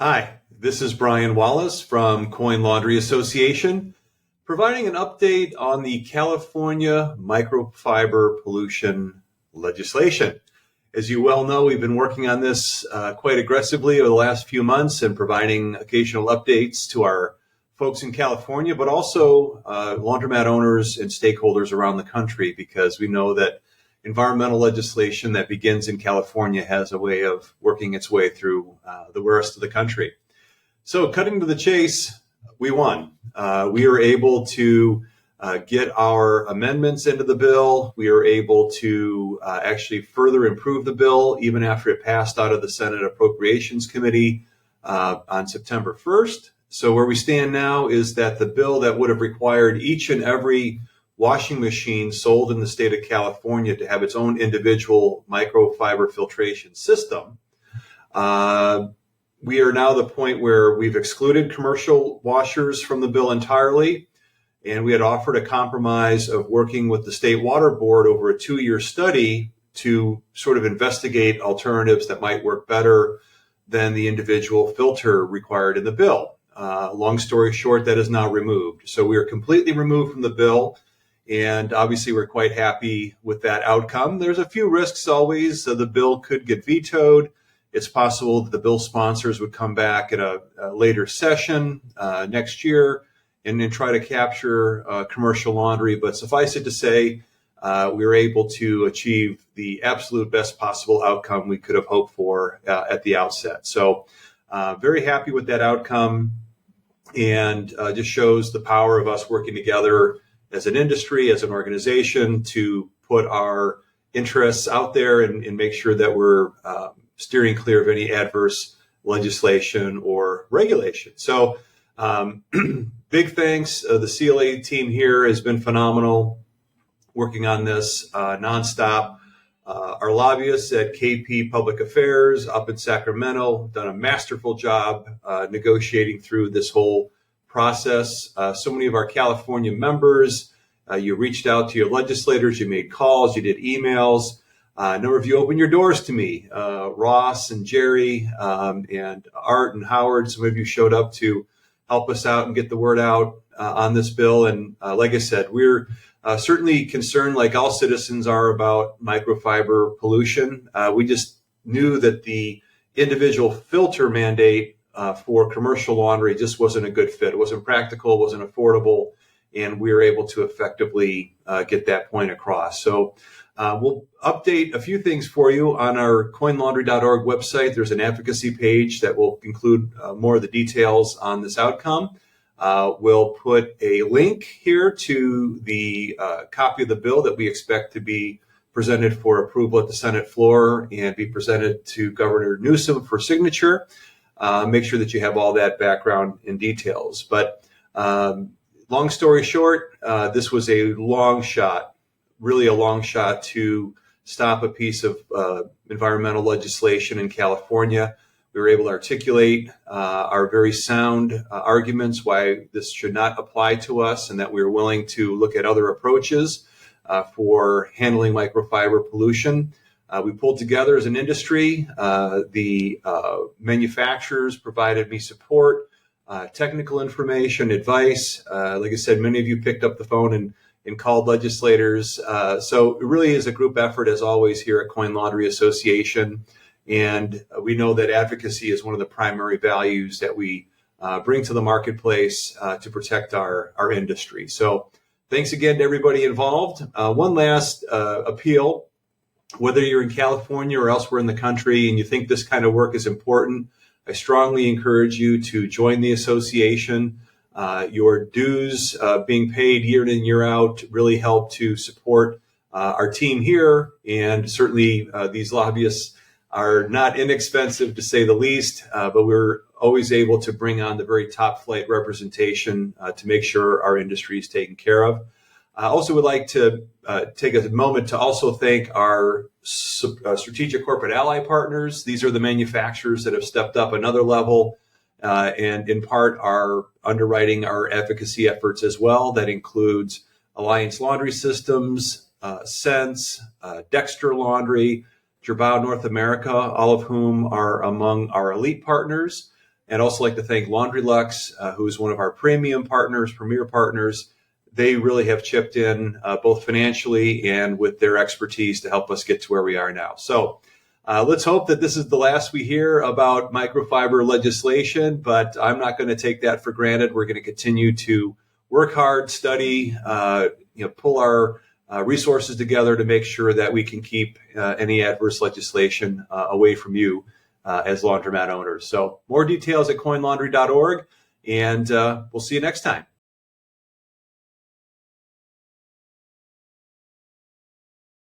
Hi, this is Brian Wallace from Coin Laundry Association, providing an update on the California microfiber pollution legislation. As you well know, we've been working on this quite aggressively over the last few months and providing occasional updates to our folks in California, but also laundromat owners and stakeholders around the country, because we know that environmental legislation that begins in California has a way of working its way through the rest of the country. So cutting to the chase, we won. We were able to get our amendments into the bill. We were able to actually further improve the bill even after it passed out of the Senate Appropriations Committee on September 1st. So where we stand now is that the bill that would have required each and every washing machine sold in the state of California to have its own individual microfiber filtration system. We are now at the point where we've excluded commercial washers from the bill entirely, and we had offered a compromise of working with the State Water Board over a 2-year study to sort of investigate alternatives that might work better than the individual filter required in the bill. Long story short, that is now removed. So we are completely removed from the bill. And obviously, we're quite happy with that outcome. There's a few risks always. The bill could get vetoed. It's possible that the bill sponsors would come back at a later session next year and then try to capture commercial laundry. But suffice it to say, we were able to achieve the absolute best possible outcome we could have hoped for at the outset. So very happy with that outcome, and just shows the power of us working together as an industry, as an organization, to put our interests out there and make sure that we're steering clear of any adverse legislation or regulation. So big thanks. The CLA team here has been phenomenal working on this nonstop. Our lobbyists at KP Public Affairs up in Sacramento done a masterful job negotiating through this whole process. So many of our California members, you reached out to your legislators, you made calls, you did emails. A number of you opened your doors to me, Ross and Jerry and Art and Howard. Some of you showed up to help us out and get the word out on this bill. And like I said, we're certainly concerned, like all citizens are, about microfiber pollution. We just knew that the individual filter mandate for commercial laundry just wasn't a good fit. It wasn't practical, it wasn't affordable, and we were able to effectively get that point across. So we'll update a few things for you on our coinlaundry.org website. There's an advocacy page that will include more of the details on this outcome. We'll put a link here to the copy of the bill that we expect to be presented for approval at the Senate floor and be presented to Governor Newsom for signature. Make sure that you have all that background and details. But long story short, this was a long shot, really a long shot to stop a piece of environmental legislation in California. We were able to articulate our very sound arguments why this should not apply to us, and that we are willing to look at other approaches for handling microfiber pollution. We pulled together as an industry. The manufacturers provided me support, technical information, advice. Like I said, many of you picked up the phone and called legislators. So it really is a group effort, as always, here at Coin Laundry Association. And we know that advocacy is one of the primary values that we bring to the marketplace to protect our industry. So thanks again to everybody involved. One last appeal. Whether you're in California or elsewhere in the country and you think this kind of work is important, I strongly encourage you to join the association. Your dues being paid year in and year out really help to support our team here. And certainly these lobbyists are not inexpensive, to say the least, but we're always able to bring on the very top flight representation to make sure our industry is taken care of. I also would like to take a moment to also thank our strategic corporate ally partners. These are the manufacturers that have stepped up another level and in part are underwriting our advocacy efforts as well. That includes Alliance Laundry Systems, Sense, Dexter Laundry, Girbau North America, all of whom are among our elite partners. And also like to thank LaundryLux, who is one of our premium partners, premier partners. They really have chipped in both financially and with their expertise to help us get to where we are now. So let's hope that this is the last we hear about microfiber legislation, but I'm not going to take that for granted. We're going to continue to work hard, study, pull our resources together to make sure that we can keep any adverse legislation away from you as laundromat owners. So more details at coinlaundry.org, and we'll see you next time.